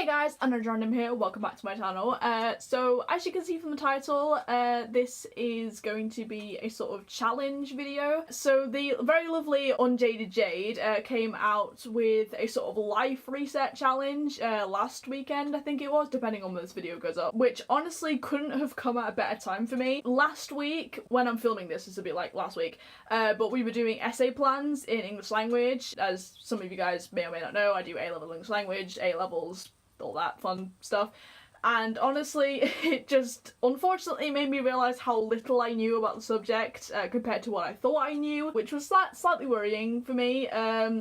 Hey guys, Unjaded here, welcome back to my channel. So as you can see from the title, this is going to be a sort of challenge video. So the very lovely Unjaded Jade came out with a sort of life reset challenge last weekend, I think it was, depending on when this video goes up, which honestly couldn't have come at a better time for me. Last week, when I'm filming this, it's a bit like last week, but we were doing essay plans in English language. As some of you guys may or may not know, I do A-level English language, A-levels, all that fun stuff, and honestly it just unfortunately made me realise how little I knew about the subject compared to what I thought I knew, which was slightly worrying for me,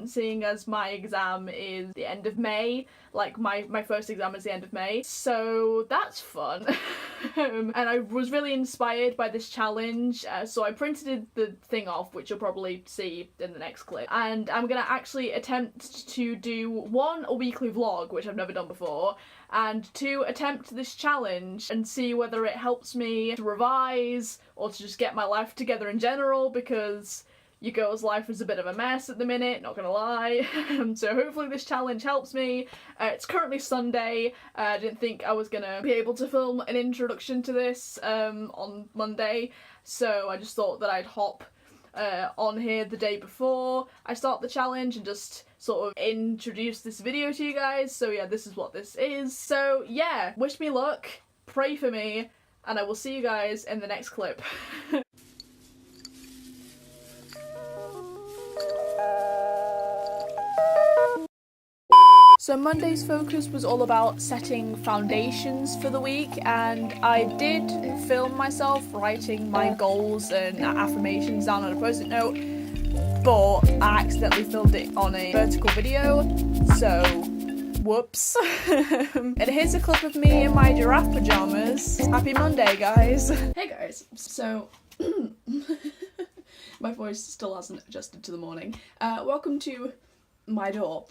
seeing as my exam is the end of May. Like my first exam is the end of May, so that's fun. And I was really inspired by this challenge, so I printed the thing off, which you'll probably see in the next clip, and I'm gonna actually attempt to do one, a weekly vlog, which I've never done before, and two, attempt this challenge and see whether it helps me to revise or to just get my life together in general, because your girl's life is a bit of a mess at the minute, not gonna lie. So hopefully this challenge helps me. It's currently Sunday. I didn't think I was gonna be able to film an introduction to this on Monday, so I just thought that I'd hop on here the day before I start the challenge and just sort of introduce this video to you guys. So yeah, this is what this is. So yeah, wish me luck, pray for me, and I will see you guys in the next clip. So Monday's focus was all about setting foundations for the week, and I did film myself writing my goals and affirmations down on a post-it note, but I accidentally filmed it on a vertical video, so whoops. And here's a clip of me in my giraffe pajamas. Happy Monday, guys. Hey guys, so my voice still hasn't adjusted to the morning. Welcome to my door.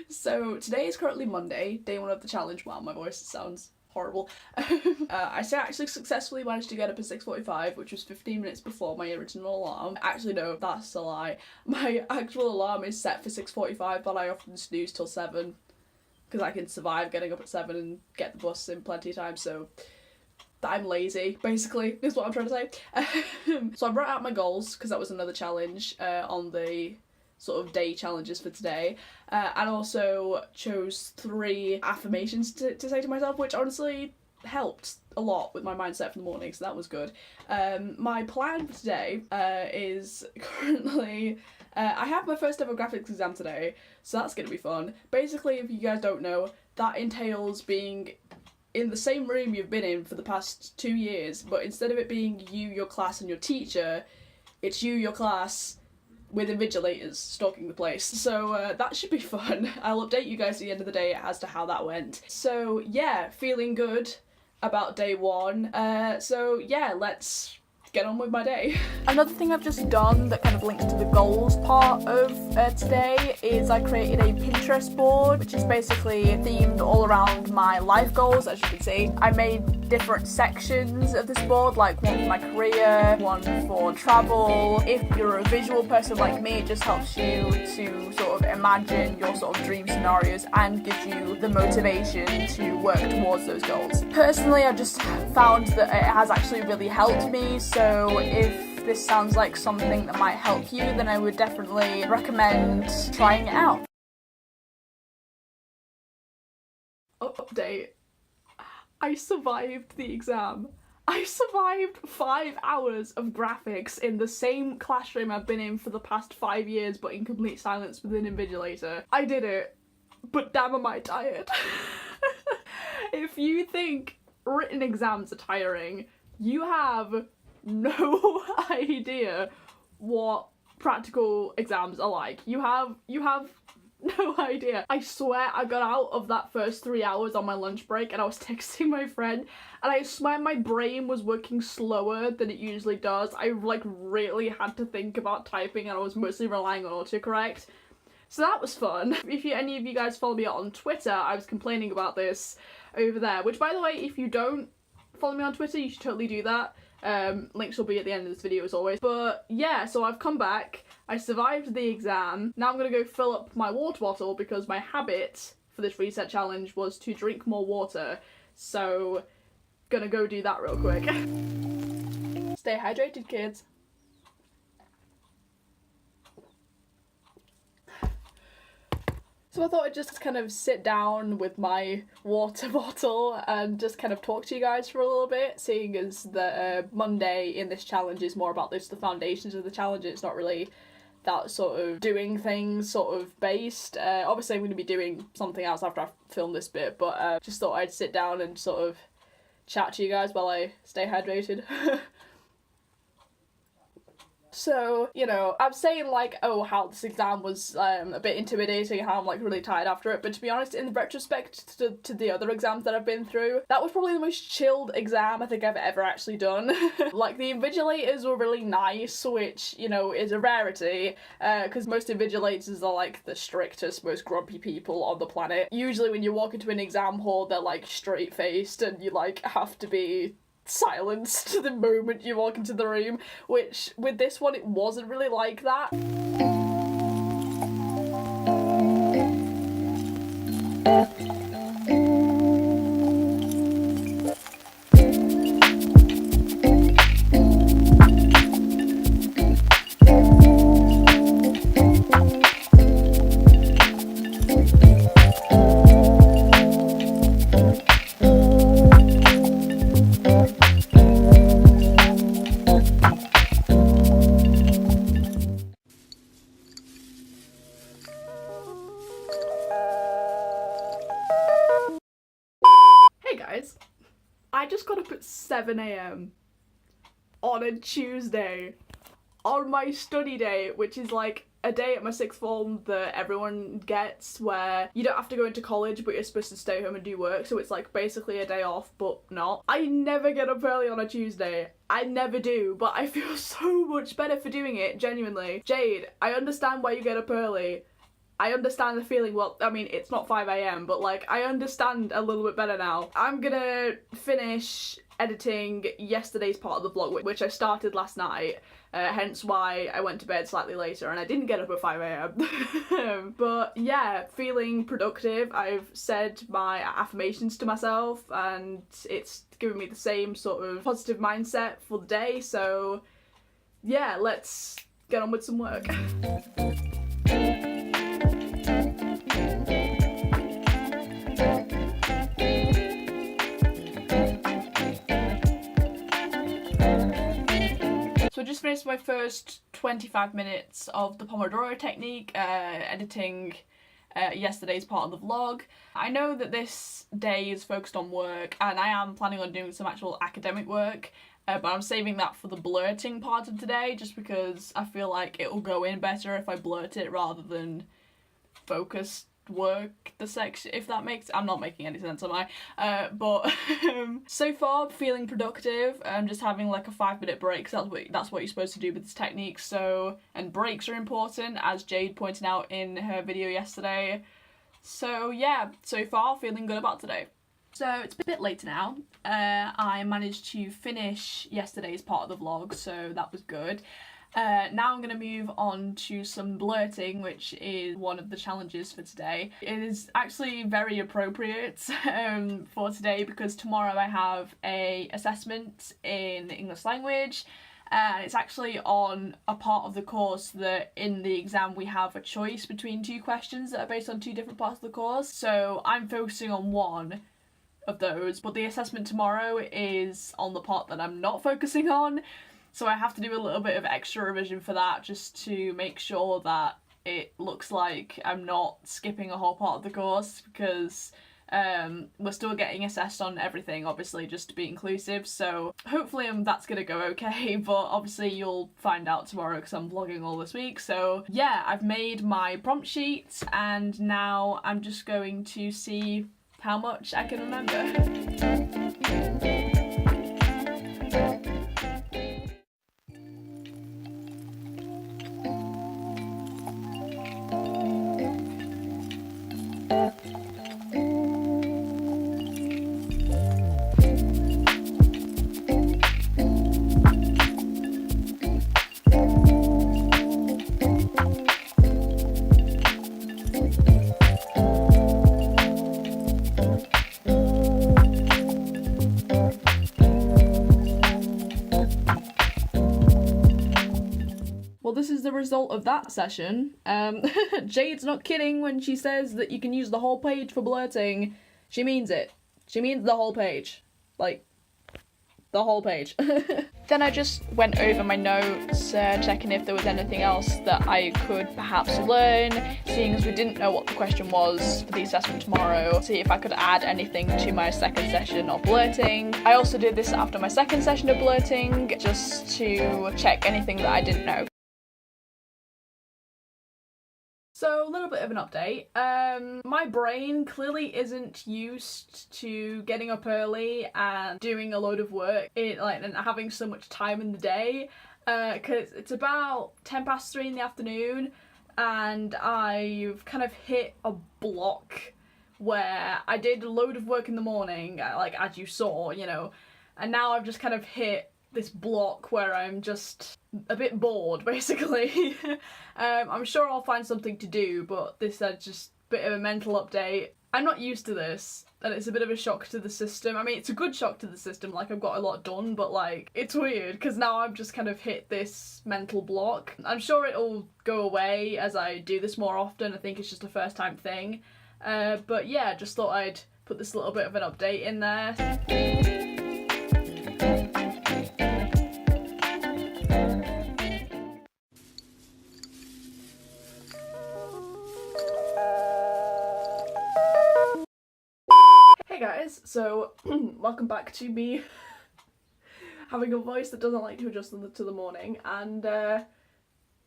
So today is currently Monday, day one of the challenge. Wow, my voice sounds horrible. I actually successfully managed to get up at 6:45, which was 15 minutes before my original alarm. Actually no, that's a lie. My actual alarm is set for 6:45, but I often snooze till 7 because I can survive getting up at 7 and get the bus in plenty of time, so I'm lazy, basically, is what I'm trying to say. So I wrote out my goals because that was another challenge on the sort of day challenges for today, and also chose 3 affirmations to say to myself, which honestly helped a lot with my mindset for the morning, so that was good. My plan for today is currently, I have my first ever graphics exam today, so that's gonna be fun. Basically, if you guys don't know, that entails being in the same room you've been in for the past 2 years, but instead of it being you, your class, and your teacher, it's you, your class, with invigilators stalking the place, so that should be fun. I'll update you guys at the end of the day as to how that went. So yeah, feeling good about day one. So yeah, let's get on with my day. Another thing I've just done that kind of links to the goals part of today is I created a Pinterest board, which is basically themed all around my life goals. As you can see, I made different sections of this board, like one for my career, one for travel. If you're a visual person like me, it just helps you to sort of imagine your sort of dream scenarios and gives you the motivation to work towards those goals. Personally, I've just found that it has actually really helped me, so if this sounds like something that might help you, then I would definitely recommend trying it out. Update. I survived the exam. I survived 5 hours of graphics in the same classroom I've been in for the past 5 years, but in complete silence with an invigilator. I did it, but damn am I tired. If you think written exams are tiring, you have no idea what practical exams are like. You have no idea. I swear I got out of that first 3 hours on my lunch break and I was texting my friend, and I swear my brain was working slower than it usually does. I like really had to think about typing and I was mostly relying on autocorrect. So that was fun. If any of you guys follow me on Twitter, I was complaining about this over there, which by the way, if you don't follow me on Twitter, you should totally do that. Links will be at the end of this video as always. But yeah, so I've come back, I survived the exam, now I'm gonna go fill up my water bottle because my habit for this reset challenge was to drink more water, so gonna go do that real quick. Stay hydrated, kids. So I thought I'd just kind of sit down with my water bottle and just kind of talk to you guys for a little bit, seeing as the Monday in this challenge is more about the foundations of the challenge. It's not really that sort of doing things sort of based. Obviously I'm going to be doing something else after I film this bit, but just thought I'd sit down and sort of chat to you guys while I stay hydrated. So, you know, I'm saying like, oh, how this exam was a bit intimidating, how I'm like really tired after it, but to be honest, in retrospect to the other exams that I've been through, that was probably the most chilled exam I think I've ever actually done. Like, the invigilators were really nice, which, you know, is a rarity, because most invigilators are like the strictest, most grumpy people on the planet. Usually when you walk into an exam hall, they're like straight-faced and you like have to be silenced the moment you walk into the room, which with this one it wasn't really like that. I just got up at 7 AM on a Tuesday on my study day, which is like a day at my sixth form that everyone gets where you don't have to go into college but you're supposed to stay home and do work, so it's like basically a day off but not. I never get up early on a Tuesday. I never do, but I feel so much better for doing it, genuinely. Jade, I understand why you get up early. I understand the feeling, well, I mean, it's not 5 AM, but like, I understand a little bit better now. I'm gonna finish editing yesterday's part of the vlog, which I started last night, hence why I went to bed slightly later and I didn't get up at 5 AM. But yeah, feeling productive. I've said my affirmations to myself and it's given me the same sort of positive mindset for the day, so yeah, let's get on with some work. So I just finished my first 25 minutes of the Pomodoro technique, editing yesterday's part of the vlog. I know that this day is focused on work and I am planning on doing some actual academic work, but I'm saving that for the blurting part of today just because I feel like it will go in better if I blurt it rather than focus work the section, if that makes, I'm not making any sense, am I? But so far feeling productive. I'm just having like a 5-minute break, so that's what you're supposed to do with this technique. So, and breaks are important, as Jade pointed out in her video yesterday. So yeah, so far feeling good about today. So it's a bit later now. I managed to finish yesterday's part of the vlog, so that was good. Now I'm going to move on to some blurting, which is one of the challenges for today. It is actually very appropriate for today because tomorrow I have a assessment in English language, and it's actually on a part of the course that in the exam we have a choice between two questions that are based on two different parts of the course. So I'm focusing on one of those, but the assessment tomorrow is on the part that I'm not focusing on. So I have to do a little bit of extra revision for that just to make sure that it looks like I'm not skipping a whole part of the course, because we're still getting assessed on everything, obviously, just to be inclusive. So hopefully that's going to go okay, but obviously you'll find out tomorrow because I'm vlogging all this week. So yeah, I've made my prompt sheet and now I'm just going to see how much I can remember. this is the result of that session. Jade's not kidding when she says that you can use the whole page for blurting. She means it. She means the whole page. Like, the whole page. Then I just went over my notes, checking if there was anything else that I could perhaps learn, seeing as we didn't know what the question was for the assessment tomorrow, see if I could add anything to my second session of blurting. I also did this after my second session of blurting, just to check anything that I didn't know. So, a little bit of an update. My brain clearly isn't used to getting up early and doing a load of work and having so much time in the day, because it's about 3:10 in the afternoon and I've kind of hit a block where I did a load of work in the morning, like as you saw, you know, and now I've just kind of hit this block where I'm just a bit bored, basically. I'm sure I'll find something to do, but this is just a bit of a mental update. I'm not used to this, and it's a bit of a shock to the system. I mean, it's a good shock to the system, like I've got a lot done, but like, it's weird, because now I've just kind of hit this mental block. I'm sure it'll go away as I do this more often. I think it's just a first time thing. But yeah, just thought I'd put this little bit of an update in there. Hey guys, so welcome back to me having a voice that doesn't like to adjust to the morning, and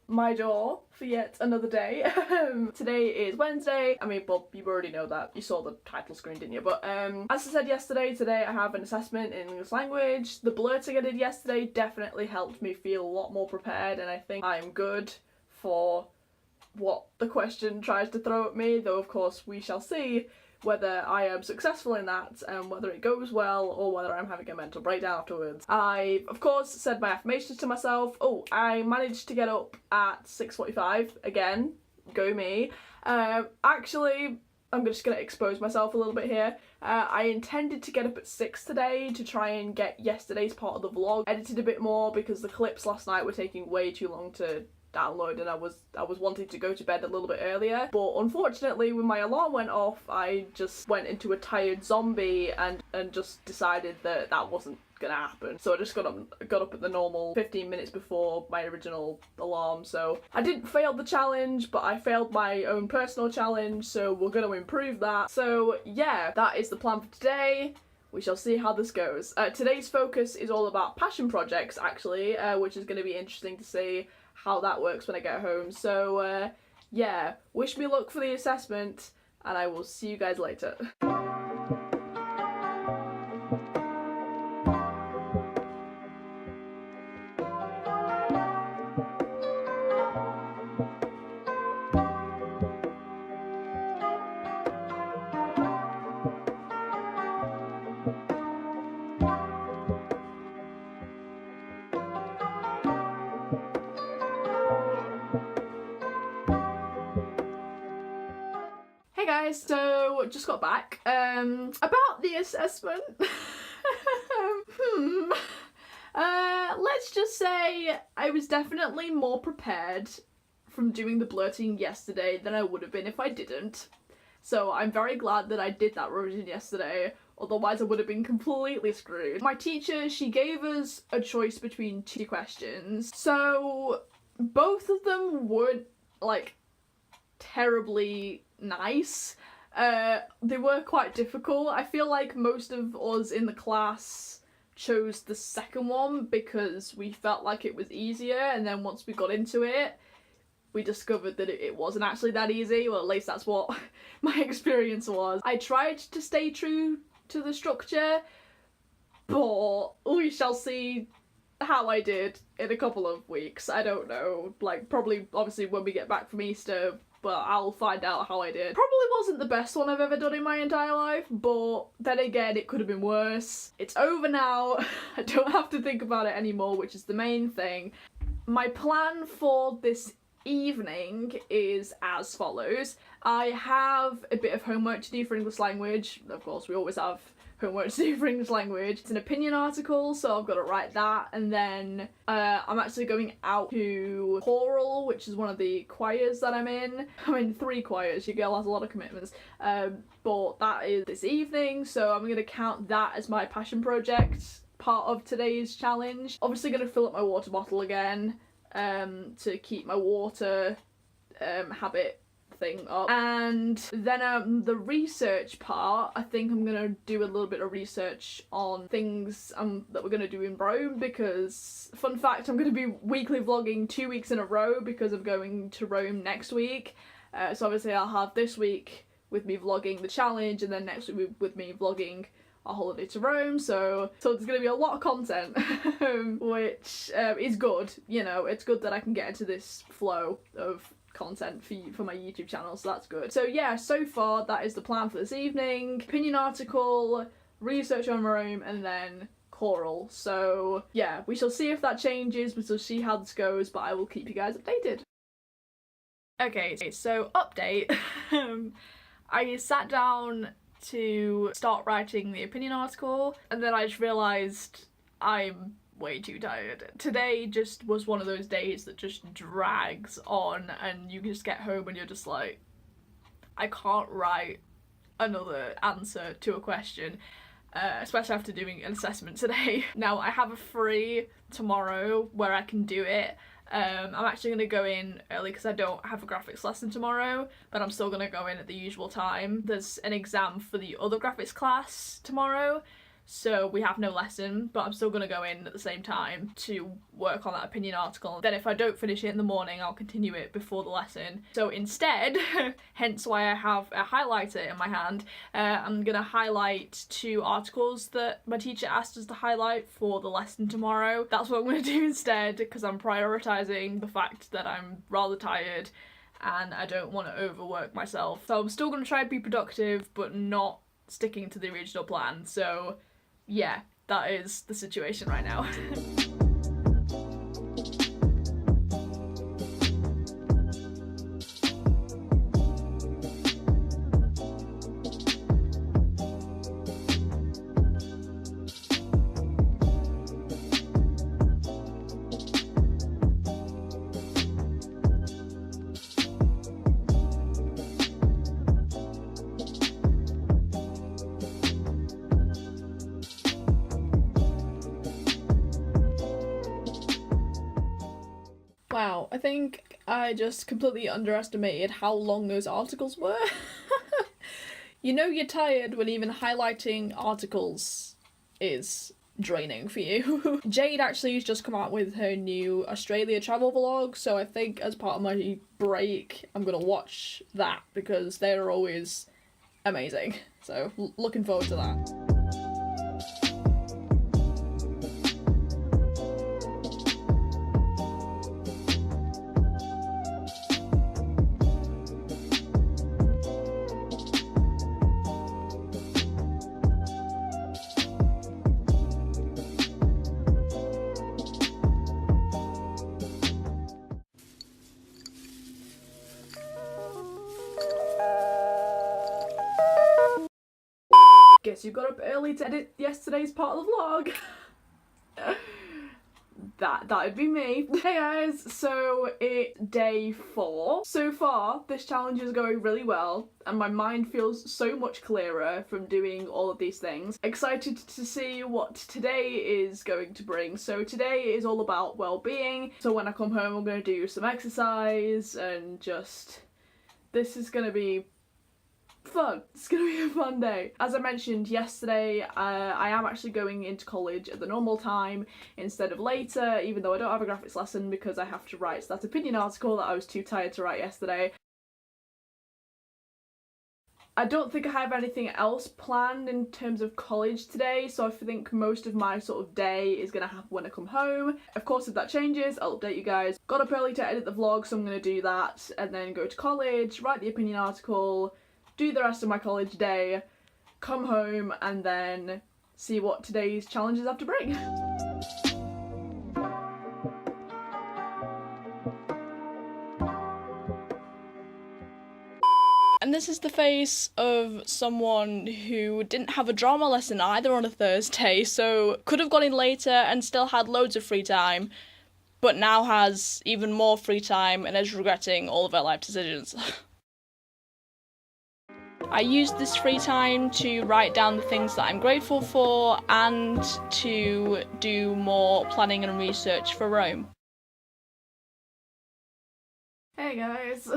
my door for yet another day. Today is Wednesday. I mean, well, you already know that. You saw the title screen, didn't you? But as I said yesterday, today I have an assessment in English language. The blurting I did yesterday definitely helped me feel a lot more prepared, and I think I'm good for what the question tries to throw at me, though of course we shall see whether I am successful in that and whether it goes well or whether I'm having a mental breakdown afterwards. I, of course, said my affirmations to myself. Oh, I managed to get up at 6:45 again. Go me. Actually, I'm just going to expose myself a little bit here. I intended to get up at 6 today to try and get yesterday's part of the vlog edited a bit more, because the clips last night were taking way too long to download, and I was wanting to go to bed a little bit earlier, but unfortunately when my alarm went off I just went into a tired zombie and just decided that that wasn't gonna happen. So I just got up at the normal 15 minutes before my original alarm. So I didn't fail the challenge, but I failed my own personal challenge, so we're gonna improve that. So yeah, that is the plan for today. We shall see how this goes. Today's focus is all about passion projects, actually, which is going to be interesting to see how that works when I get home. So yeah, wish me luck for the assessment, and I will see you guys later. Hey guys, so just got back. About the assessment. Let's just say I was definitely more prepared from doing the blurting yesterday than I would have been if I didn't. So I'm very glad that I did that revision yesterday, otherwise I would have been completely screwed. My teacher, she gave us a choice between 2 questions, so both of them weren't like terribly nice. They were quite difficult. I feel like most of us in the class chose the second one because we felt like it was easier, and then once we got into it we discovered that it wasn't actually that easy. Well, at least that's what my experience was. I tried to stay true to the structure, but we shall see how I did in a couple of weeks. I don't know, like probably obviously when we get back from Easter, but I'll find out how I did. Probably wasn't the best one I've ever done in my entire life, but then again it could have been worse. It's over now. I don't have to think about it anymore, which is the main thing. My plan for this evening is as follows. I have a bit of homework to do for English language. Of course, we always have homework to do for English language. It's an opinion article, so I've got to write that, and then I'm actually going out to choral, which is one of the choirs that I'm in. I'm in 3 choirs. Your girl has a lot of commitments, but that is this evening, so I'm going to count that as my passion project, part of today's challenge. Obviously going to fill up my water bottle again to keep my water habit thing up, and then the research part, I think I'm gonna do a little bit of research on things that we're gonna do in Rome, because fun fact, I'm gonna be weekly vlogging 2 weeks in a row because I'm going to Rome next week. So obviously I'll have this week with me vlogging the challenge, and then next week with me vlogging our holiday to Rome, so there's going to be a lot of content, which is good. You know, it's good that I can get into this flow of content for my YouTube channel, so that's good. So yeah, so far that is the plan for this evening. Opinion article, research on Rome, and then choral. So yeah, we shall see if that changes, we shall see how this goes, but I will keep you guys updated. Okay, so update. I sat down to start writing the opinion article, and then I just realised I'm way too tired. Today just was one of those days that just drags on, and you just get home and you're just like, I can't write another answer to a question, especially after doing an assessment today. Now I have a free tomorrow where I can do it. I'm actually going to go in early because I don't have a graphics lesson tomorrow, but I'm still going to go in at the usual time. There's an exam for the other graphics class tomorrow, so we have no lesson, but I'm still going to go in at the same time to work on that opinion article. Then if I don't finish it in the morning, I'll continue it before the lesson. So instead, hence why I have a highlighter in my hand, I'm going to highlight 2 articles that my teacher asked us to highlight for the lesson tomorrow. That's what I'm going to do instead, because I'm prioritising the fact that I'm rather tired and I don't want to overwork myself. So I'm still going to try and be productive, but not sticking to the original plan. So yeah, that is the situation right now. Wow, I think I just completely underestimated how long those articles were. You know you're tired when even highlighting articles is draining for you. Jade actually has just come out with her new Australia travel vlog, so I think as part of my break I'm gonna watch that because they're always amazing. So looking forward to that. Guess you got up early to edit yesterday's part of the vlog. That'd be me. Hey guys, so it's day 4. So far, this challenge is going really well, and my mind feels so much clearer from doing all of these things. Excited to see what today is going to bring. So today is all about well-being. So when I come home, I'm going to do some exercise and just... this is going to be fun. It's gonna be a fun day. As I mentioned yesterday, I am actually going into college at the normal time instead of later, even though I don't have a graphics lesson because I have to write that opinion article that I was too tired to write yesterday. I don't think I have anything else planned in terms of college today, so I think most of my sort of day is going to happen when I come home. Of course, if that changes, I'll update you guys. Got up early to edit the vlog, so I'm going to do that, and then go to college, write the opinion article, do the rest of my college day, come home, and then see what today's challenges have to bring. And this is the face of someone who didn't have a drama lesson either on a Thursday, so could have gone in later and still had loads of free time, but now has even more free time and is regretting all of her life decisions. I used this free time to write down the things that I'm grateful for and to do more planning and research for Rome. Hey guys,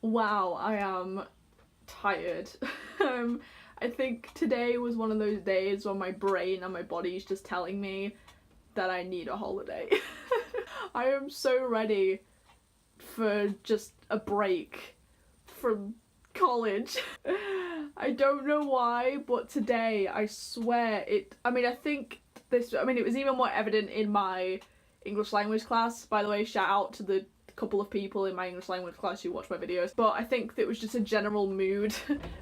wow, I am tired. I think today was one of those days when my brain and my body is just telling me that I need a holiday. I am so ready for just a break from college. I don't know why, but today, I swear it, I mean it was even more evident in my English language class. By the way, shout out to the couple of people in my English language class who watch my videos. But I think that it was just a general mood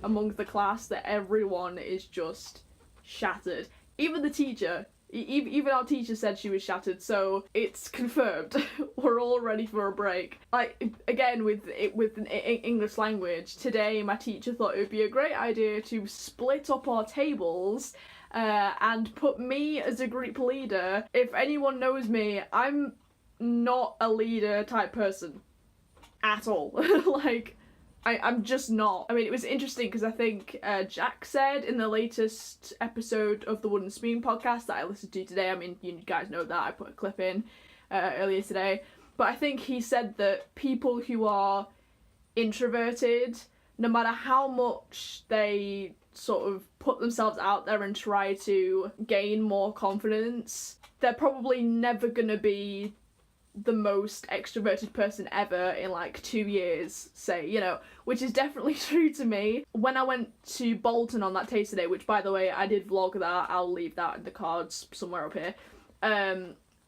among the class that everyone is just shattered. Even the teacher, even our teacher said she was shattered, so it's confirmed. We're all ready for a break. Like, again, with English language, today my teacher thought it would be a great idea to split up our tables and put me as a group leader. If anyone knows me, I'm not a leader type person at all. Like, I'm just not. I mean, it was interesting because I think Jack said in the latest episode of the Wooden Spoon podcast that I listened to today, I mean, you guys know that, I put a clip in earlier today, but I think he said that people who are introverted, no matter how much they sort of put themselves out there and try to gain more confidence, they're probably never gonna be the most extroverted person ever in like 2 years, say, you know, which is definitely true to me. When I went to Bolton on that taster day, which by the way I did vlog that, I'll leave that in the cards somewhere up here,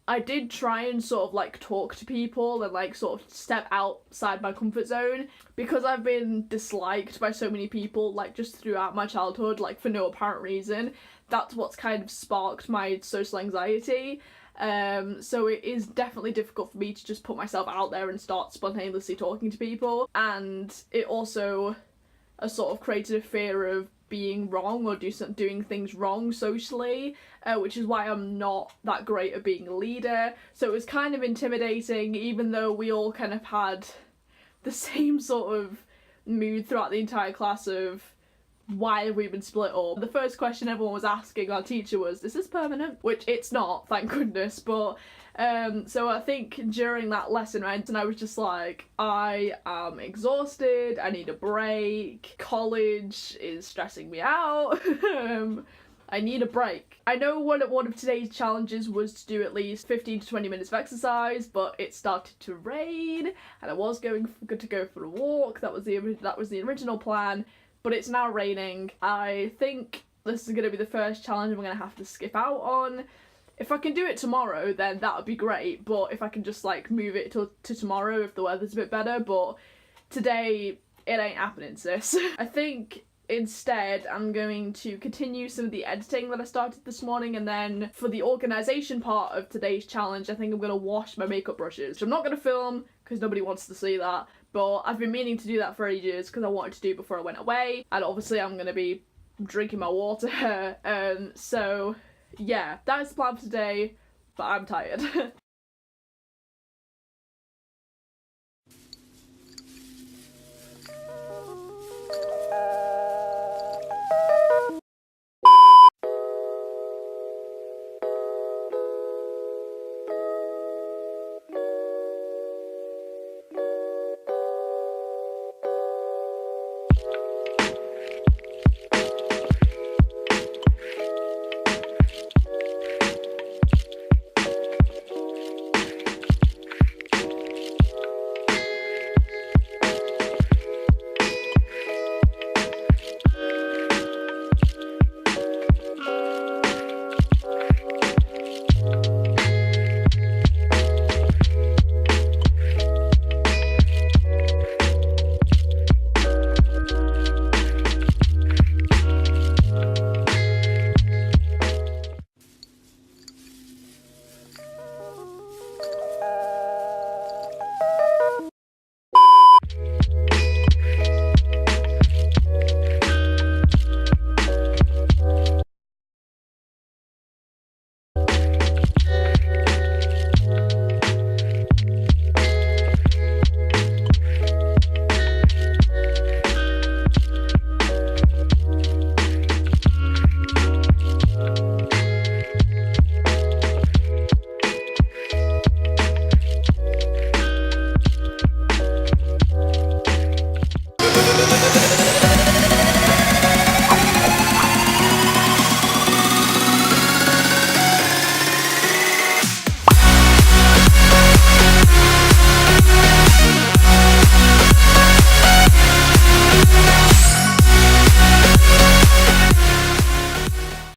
I did try and sort of like talk to people and like sort of step outside my comfort zone, because I've been disliked by so many people like just throughout my childhood, like for no apparent reason. That's what's kind of sparked my social anxiety. So it is definitely difficult for me to just put myself out there and start spontaneously talking to people, and it also sort of created a fear of being wrong or doing things wrong socially, which is why I'm not that great at being a leader. So it was kind of intimidating, even though we all kind of had the same sort of mood throughout the entire class of why have we been split up. The first question everyone was asking our teacher was, is this permanent? Which it's not, thank goodness, but so I think during that lesson, right, and I was just like, I am exhausted, I need a break, college is stressing me out, I need a break. I know one of today's challenges was to do at least 15 to 20 minutes of exercise, but it started to rain, and I was going to go for a walk. That was the original plan. But it's now raining. I think this is going to be the first challenge I'm going to have to skip out on. If I can do it tomorrow, then that would be great, but if I can just like move it to tomorrow if the weather's a bit better, but today it ain't happening, sis. I think instead I'm going to continue some of the editing that I started this morning, and then for the organisation part of today's challenge, I think I'm going to wash my makeup brushes, which I'm not going to film because nobody wants to see that. But I've been meaning to do that for ages because I wanted to do it before I went away, and obviously I'm going to be drinking my water. So yeah, that is the plan for today, but I'm tired.